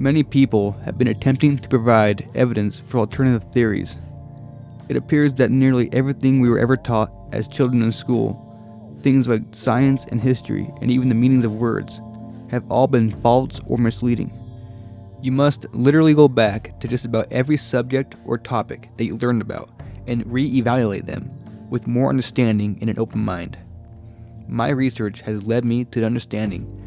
Many people have been attempting to provide evidence for alternative theories. It appears that nearly everything we were ever taught as children in school, things like science and history and even the meanings of words, have all been false or misleading. You must literally go back to just about every subject or topic that you learned about and re-evaluate them with more understanding and an open mind. My research has led me to the understanding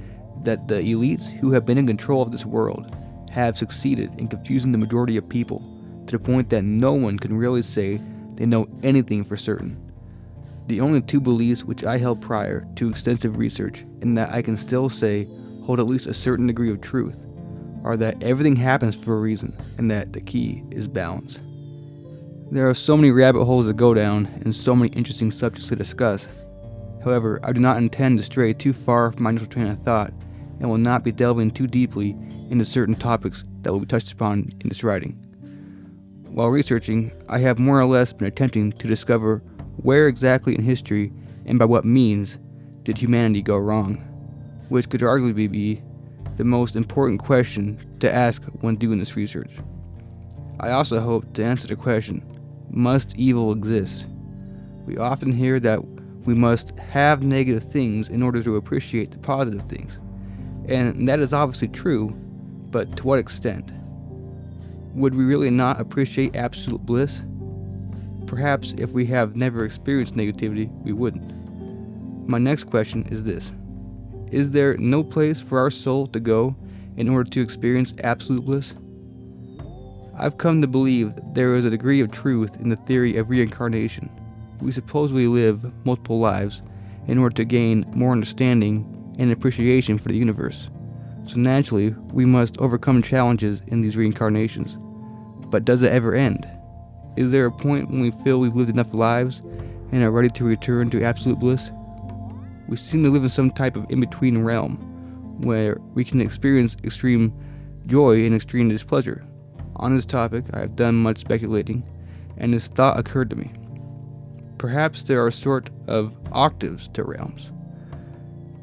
that the elites who have been in control of this world have succeeded in confusing the majority of people to the point that no one can really say they know anything for certain. The only two beliefs which I held prior to extensive research, and that I can still say hold at least a certain degree of truth, are that everything happens for a reason, and that the key is balance. There are so many rabbit holes to go down, and so many interesting subjects to discuss. However, I do not intend to stray too far from my initial train of thought, and will not be delving too deeply into certain topics that will be touched upon in this writing. While researching, I have more or less been attempting to discover where exactly in history, and by what means, did humanity go wrong, which could arguably be the most important question to ask when doing this research. I also hope to answer the question, must evil exist? We often hear that we must have negative things in order to appreciate the positive things, and that is obviously true, but to what extent? Would we really not appreciate absolute bliss? Perhaps if we have never experienced negativity, we wouldn't. My next question is this. Is there no place for our soul to go in order to experience absolute bliss? I've come to believe that there is a degree of truth in the theory of reincarnation. We supposedly live multiple lives in order to gain more understanding and appreciation for the universe. So naturally, we must overcome challenges in these reincarnations. But does it ever end? Is there a point when we feel we've lived enough lives and are ready to return to absolute bliss? We seem to live in some type of in-between realm where we can experience extreme joy and extreme displeasure. On this topic, I have done much speculating, and this thought occurred to me. Perhaps there are sort of octaves to realms.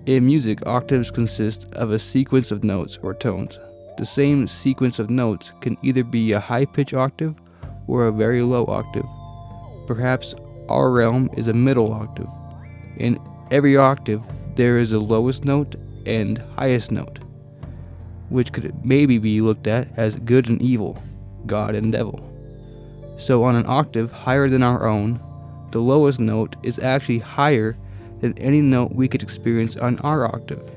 In music, octaves consist of a sequence of notes or tones. The same sequence of notes can either be a high-pitch octave or a very low octave. Perhaps our realm is a middle octave. In every octave, there is a lowest note and highest note, which could maybe be looked at as good and evil, God and devil. So on an octave higher than our own, the lowest note is actually higher than any note we could experience on our octave,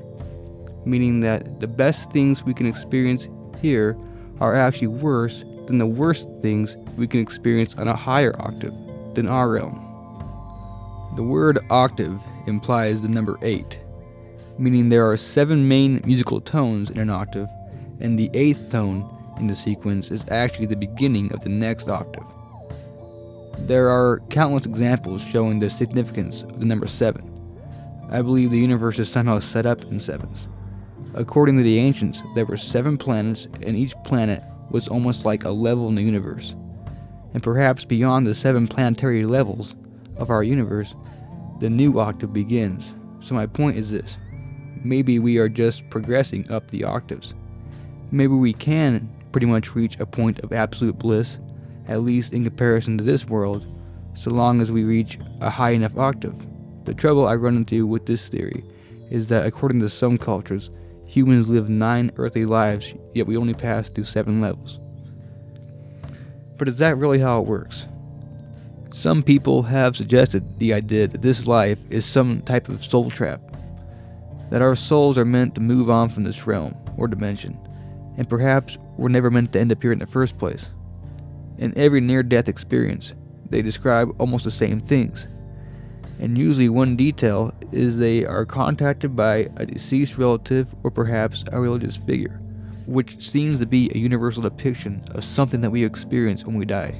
meaning that the best things we can experience here are actually worse than the worst things we can experience on a higher octave than our realm. The word octave implies the number 8, meaning there are 7 main musical tones in an octave, and the 8th tone in the sequence is actually the beginning of the next octave. There are countless examples showing the significance of the number 7. I believe the universe is somehow set up in sevens. According to the ancients, there were 7 planets, and each planet was almost like a level in the universe. And perhaps beyond the 7 planetary levels of our universe, the new octave begins. So my point is this. Maybe we are just progressing up the octaves. Maybe we can pretty much reach a point of absolute bliss, at least in comparison to this world, so long as we reach a high enough octave. The trouble I run into with this theory is that according to some cultures, humans live 9 earthly lives, yet we only pass through 7 levels. But is that really how it works? Some people have suggested the idea that this life is some type of soul trap, that our souls are meant to move on from this realm or dimension, and perhaps we're never meant to end up here in the first place. In every near-death experience, they describe almost the same things, and usually one detail is they are contacted by a deceased relative or perhaps a religious figure, which seems to be a universal depiction of something that we experience when we die.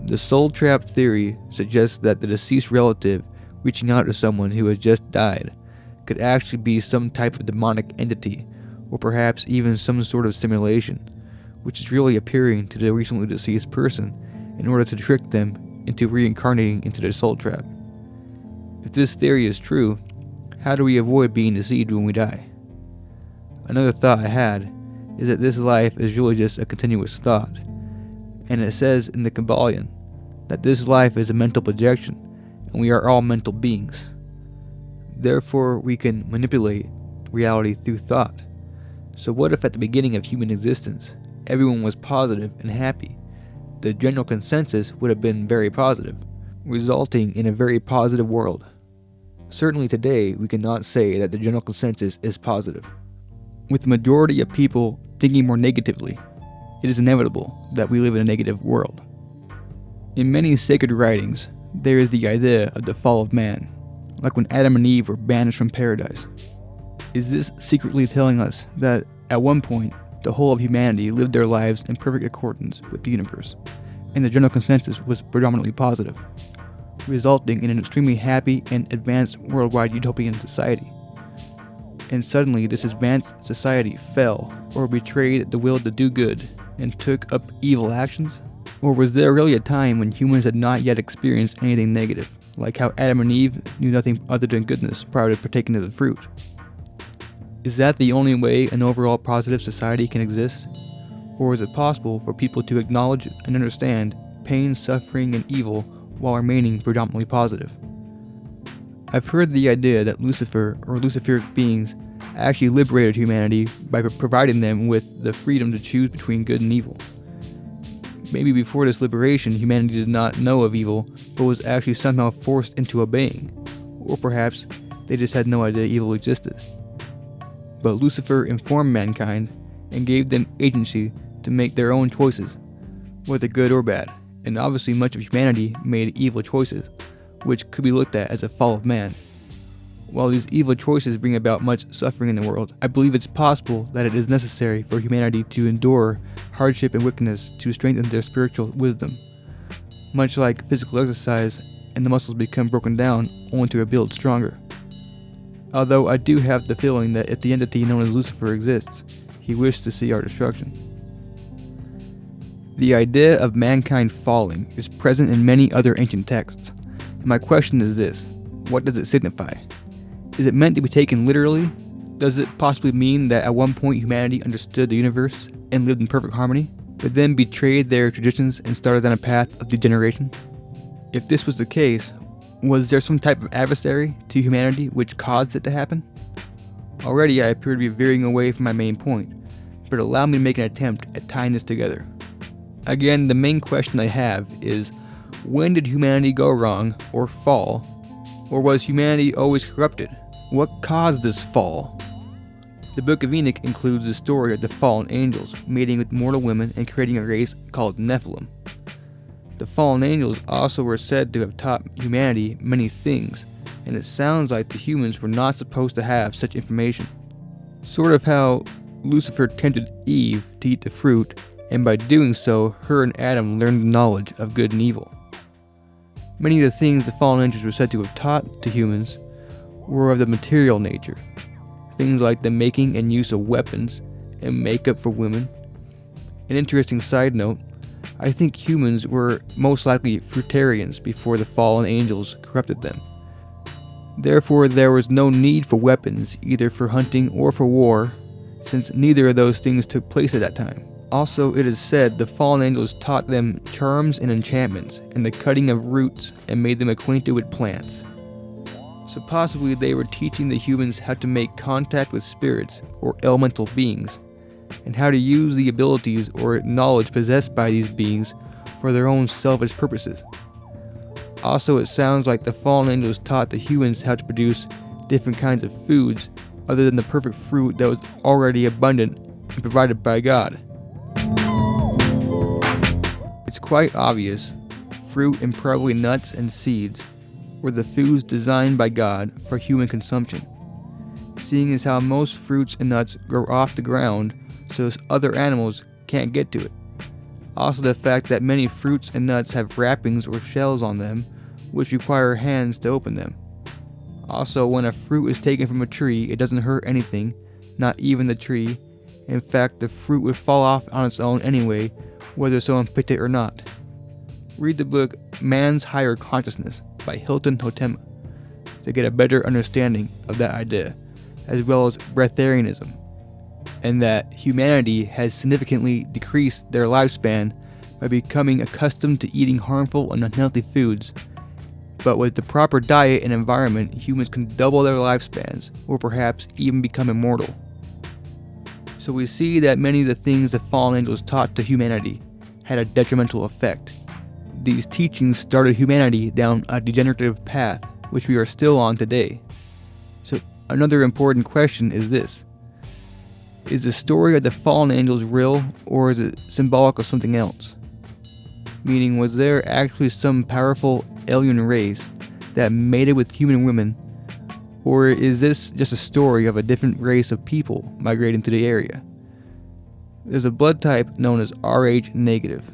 The soul trap theory suggests that the deceased relative reaching out to someone who has just died could actually be some type of demonic entity, or perhaps even some sort of simulation, which is really appearing to the recently deceased person in order to trick them into reincarnating into their soul trap. If this theory is true, how do we avoid being deceived when we die? Another thought I had is that this life is really just a continuous thought. And it says in the Kybalion that this life is a mental projection, and we are all mental beings. Therefore, we can manipulate reality through thought. So what if at the beginning of human existence, everyone was positive and happy? The general consensus would have been very positive, resulting in a very positive world. Certainly today, we cannot say that the general consensus is positive. With the majority of people thinking more negatively, it is inevitable that we live in a negative world. In many sacred writings, there is the idea of the fall of man, like when Adam and Eve were banished from paradise. Is this secretly telling us that at one point, the whole of humanity lived their lives in perfect accordance with the universe, and the general consensus was predominantly positive, resulting in an extremely happy and advanced worldwide utopian society? And suddenly this advanced society fell or betrayed the will to do good and took up evil actions? Or was there really a time when humans had not yet experienced anything negative, like how Adam and Eve knew nothing other than goodness prior to partaking of the fruit? Is that the only way an overall positive society can exist? Or is it possible for people to acknowledge and understand pain, suffering, and evil while remaining predominantly positive? I've heard the idea that Lucifer or Luciferic beings actually liberated humanity by providing them with the freedom to choose between good and evil. Maybe before this liberation, humanity did not know of evil, but was actually somehow forced into obeying. Or perhaps they just had no idea evil existed. But Lucifer informed mankind and gave them agency to make their own choices, whether good or bad. And obviously much of humanity made evil choices, which could be looked at as a fall of man. While these evil choices bring about much suffering in the world, I believe it's possible that it is necessary for humanity to endure hardship and wickedness to strengthen their spiritual wisdom. Much like physical exercise, and the muscles become broken down only to rebuild stronger. Although I do have the feeling that if the entity known as Lucifer exists, he wished to see our destruction. The idea of mankind falling is present in many other ancient texts. My question is this: what does it signify? Is it meant to be taken literally? Does it possibly mean that at one point humanity understood the universe and lived in perfect harmony, but then betrayed their traditions and started on a path of degeneration? If this was the case, was there some type of adversary to humanity which caused it to happen? Already I appear to be veering away from my main point, but allow me to make an attempt at tying this together. Again, the main question I have is, when did humanity go wrong or fall? Or was humanity always corrupted? What caused this fall? The Book of Enoch includes the story of the fallen angels mating with mortal women and creating a race called Nephilim. The fallen angels also were said to have taught humanity many things, and it sounds like the humans were not supposed to have such information. Sort of how Lucifer tempted Eve to eat the fruit, and by doing so, her and Adam learned the knowledge of good and evil. Many of the things the fallen angels were said to have taught to humans were of the material nature. Things like the making and use of weapons and makeup for women. An interesting side note, I think humans were most likely fruitarians before the fallen angels corrupted them. Therefore, there was no need for weapons, either for hunting or for war, since neither of those things took place at that time. Also, it is said the fallen angels taught them charms and enchantments, and the cutting of roots, and made them acquainted with plants. So possibly they were teaching the humans how to make contact with spirits, or elemental beings, and how to use the abilities or knowledge possessed by these beings for their own selfish purposes. Also, it sounds like the fallen angels taught the humans how to produce different kinds of foods other than the perfect fruit that was already abundant and provided by God. It's quite obvious, fruit and probably nuts and seeds were the foods designed by God for human consumption, seeing as how most fruits and nuts grow off the ground so other animals can't get to it. Also, the fact that many fruits and nuts have wrappings or shells on them, which require hands to open them. Also, when a fruit is taken from a tree, it doesn't hurt anything, not even the tree. In fact, the fruit would fall off on its own anyway, whether someone picked it or not. Read the book Man's Higher Consciousness by Hilton Hotema to get a better understanding of that idea, as well as breatharianism. and that humanity has significantly decreased their lifespan by becoming accustomed to eating harmful and unhealthy foods. But with the proper diet and environment, humans can double their lifespans, or perhaps even become immortal. So we see that many of the things the fallen angels taught to humanity had a detrimental effect. These teachings started humanity down a degenerative path, which we are still on today. So another important question is this: is the story of the fallen angels real, or is it symbolic of something else? Meaning, was there actually some powerful alien race that mated with human women, or is this just a story of a different race of people migrating to the area? There's a blood type known as Rh negative.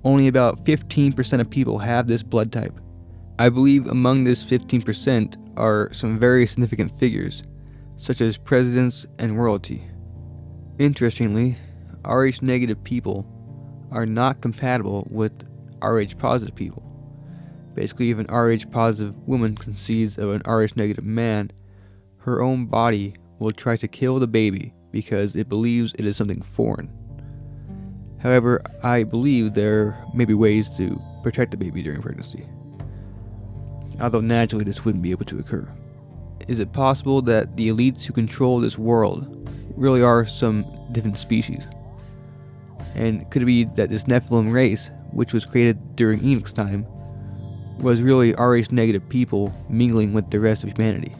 Only about 15% of people have this blood type. I believe among this 15% are some very significant figures, such as presidents and royalty. Interestingly, Rh negative people are not compatible with Rh positive people. Basically, if an Rh positive woman conceives of an Rh negative man, her own body will try to kill the baby because it believes it is something foreign. However, I believe there may be ways to protect the baby during pregnancy, although naturally this wouldn't be able to occur. Is it possible that the elites who control this world really are some different species? And could it be that this Nephilim race, which was created during Enoch's time, was really Rh negative people mingling with the rest of humanity?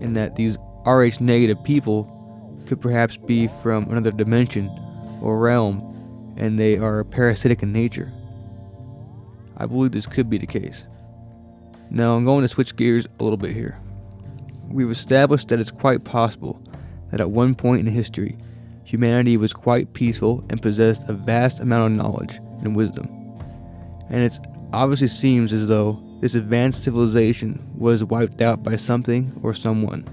And that these Rh negative people could perhaps be from another dimension or realm, and they are parasitic in nature? I believe this could be the case. Now I'm going to switch gears a little bit here. We've established that it's quite possible that at one point in history, humanity was quite peaceful and possessed a vast amount of knowledge and wisdom. And it obviously seems as though this advanced civilization was wiped out by something or someone.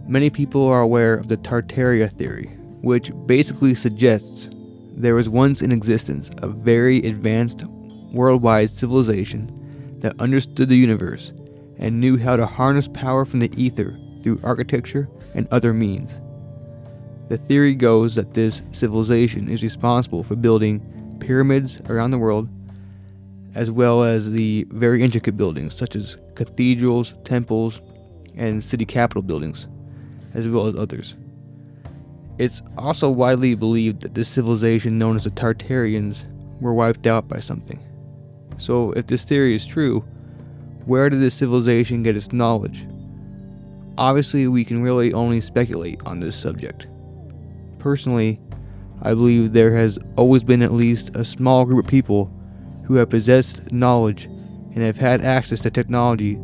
Many people are aware of the Tartaria theory, which basically suggests there was once in existence a very advanced worldwide civilization that understood the universe and knew how to harness power from the ether through architecture and other means. The theory goes that this civilization is responsible for building pyramids around the world, as well as the very intricate buildings such as cathedrals, temples, and city capitol buildings, as well as others. It's also widely believed that this civilization, known as the Tartarians, were wiped out by something. So if this theory is true, where did this civilization get its knowledge? Obviously, we can really only speculate on this subject. Personally, I believe there has always been at least a small group of people who have possessed knowledge and have had access to technology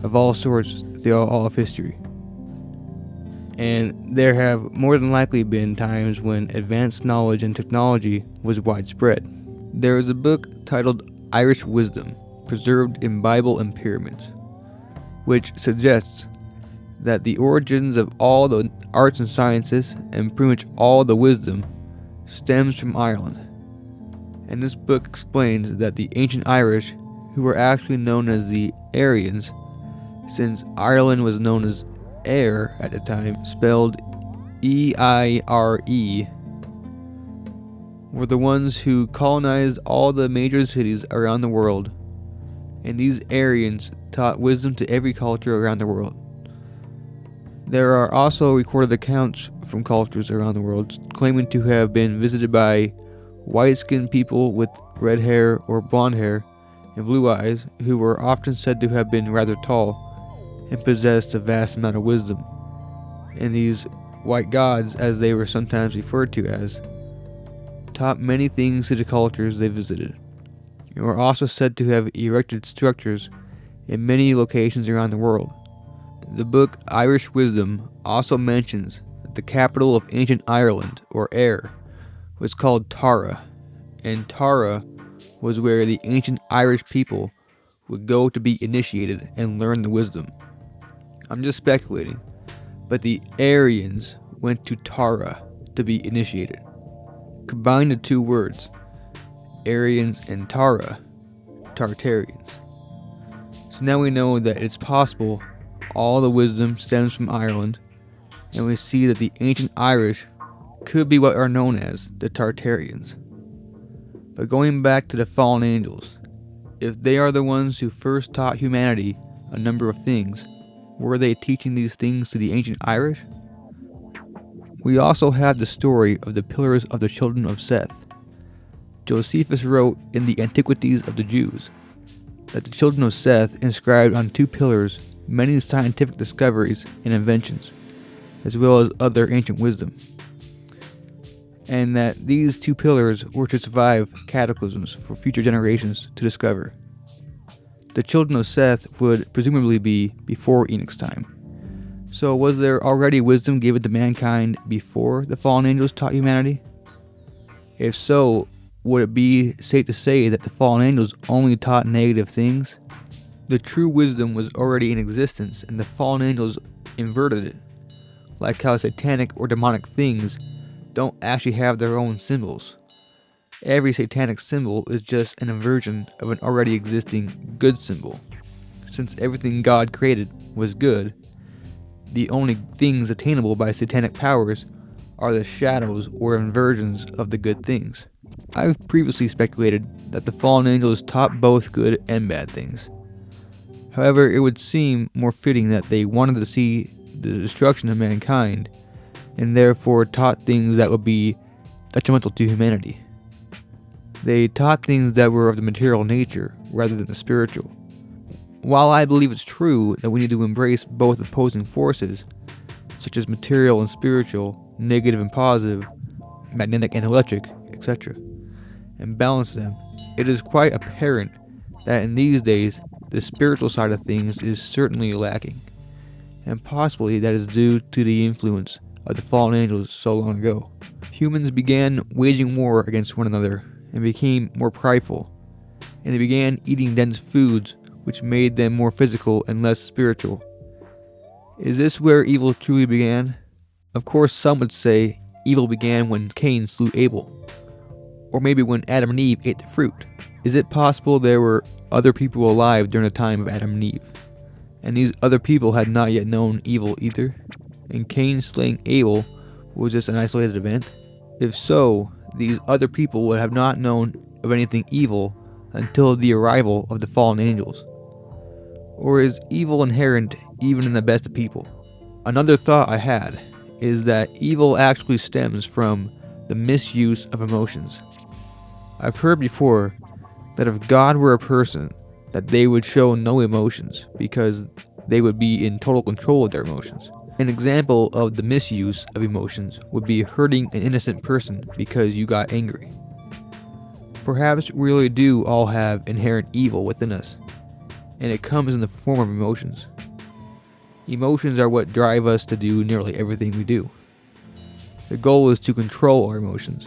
of all sorts throughout all of history. And there have more than likely been times when advanced knowledge and technology was widespread. There is a book titled Irish Wisdom, preserved in Bible and Pyramids, which suggests that the origins of all the arts and sciences and pretty much all the wisdom stems from Ireland. And this book explains that the ancient Irish, who were actually known as the Aryans, since Ireland was known as Air at the time, spelled E-I-R-E, were the ones who colonized all the major cities around the world, and these Aryans taught wisdom to every culture around the world. There are also recorded accounts from cultures around the world claiming to have been visited by white-skinned people with red hair or blonde hair and blue eyes, who were often said to have been rather tall and possessed a vast amount of wisdom. And these white gods, as they were sometimes referred to as, taught many things to the cultures they visited, and were also said to have erected structures in many locations around the world. The book Irish Wisdom also mentions that the capital of ancient Ireland, or Ayr, was called Tara, and Tara was where the ancient Irish people would go to be initiated and learn the wisdom. I'm just speculating, but the Aryans went to Tara to be initiated. Combine the two words, Aryans and Tara, Tartarians. So now we know that it's possible all the wisdom stems from Ireland, and we see that the ancient Irish could be what are known as the Tartarians. But going back to the fallen angels, if they are the ones who first taught humanity a number of things, were they teaching these things to the ancient Irish? We also have the story of the pillars of the children of Seth. Josephus wrote in the Antiquities of the Jews that the children of Seth inscribed on 2 pillars many scientific discoveries and inventions, as well as other ancient wisdom, and that these 2 pillars were to survive cataclysms for future generations to discover. The children of Seth would presumably be before Enoch's time. So was there already wisdom given to mankind before the fallen angels taught humanity? If so, would it be safe to say that the fallen angels only taught negative things? The true wisdom was already in existence and the fallen angels inverted it, like how satanic or demonic things don't actually have their own symbols. Every satanic symbol is just an inversion of an already existing good symbol. Since everything God created was good, the only things attainable by satanic powers are the shadows or inversions of the good things. I've previously speculated that the fallen angels taught both good and bad things. However, it would seem more fitting that they wanted to see the destruction of mankind, and therefore taught things that would be detrimental to humanity. They taught things that were of the material nature rather than the spiritual. While I believe it's true that we need to embrace both opposing forces, such as material and spiritual, negative and positive, magnetic and electric, etc., and balance them, it is quite apparent that in these days, the spiritual side of things is certainly lacking, and possibly that is due to the influence of the fallen angels so long ago. Humans began waging war against one another and became more prideful, and they began eating dense foods which made them more physical and less spiritual. Is this where evil truly began? Of course, some would say evil began when Cain slew Abel, or maybe when Adam and Eve ate the fruit. Is it possible there were other people alive during the time of Adam and Eve, and these other people had not yet known evil either, and Cain slaying Abel was just an isolated event? If so, these other people would have not known of anything evil until the arrival of the fallen angels. Or is evil inherent even in the best of people? Another thought I had is that evil actually stems from the misuse of emotions. I've heard before that if God were a person, that they would show no emotions because they would be in total control of their emotions. An example of the misuse of emotions would be hurting an innocent person because you got angry. Perhaps we really do all have inherent evil within us, and it comes in the form of emotions. Emotions are what drive us to do nearly everything we do. The goal is to control our emotions.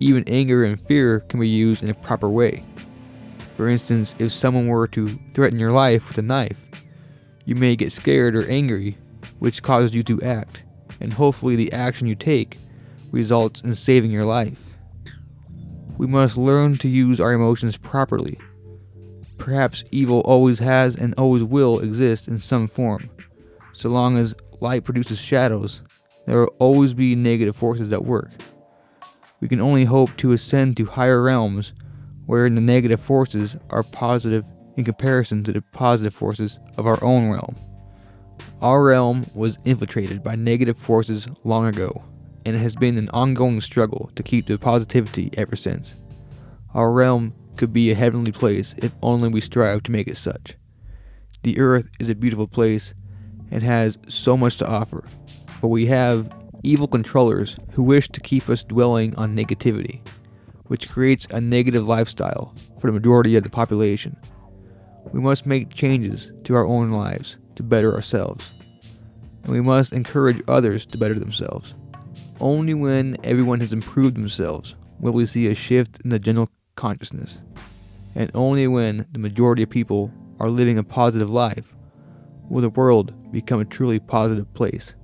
Even anger and fear can be used in a proper way. For instance, if someone were to threaten your life with a knife, you may get scared or angry, which causes you to act, and hopefully the action you take results in saving your life. We must learn to use our emotions properly. Perhaps evil always has and always will exist in some form. So long as light produces shadows, there will always be negative forces at work. We can only hope to ascend to higher realms wherein the negative forces are positive in comparison to the positive forces of our own realm. Our realm was infiltrated by negative forces long ago, and it has been an ongoing struggle to keep the positivity ever since. Our realm could be a heavenly place if only we strive to make it such. The earth is a beautiful place and has so much to offer, but we have evil controllers who wish to keep us dwelling on negativity, which creates a negative lifestyle for the majority of the population. We must make changes to our own lives to better ourselves, and we must encourage others to better themselves. Only when everyone has improved themselves will we see a shift in the general consciousness, and only when the majority of people are living a positive life will the world become a truly positive place.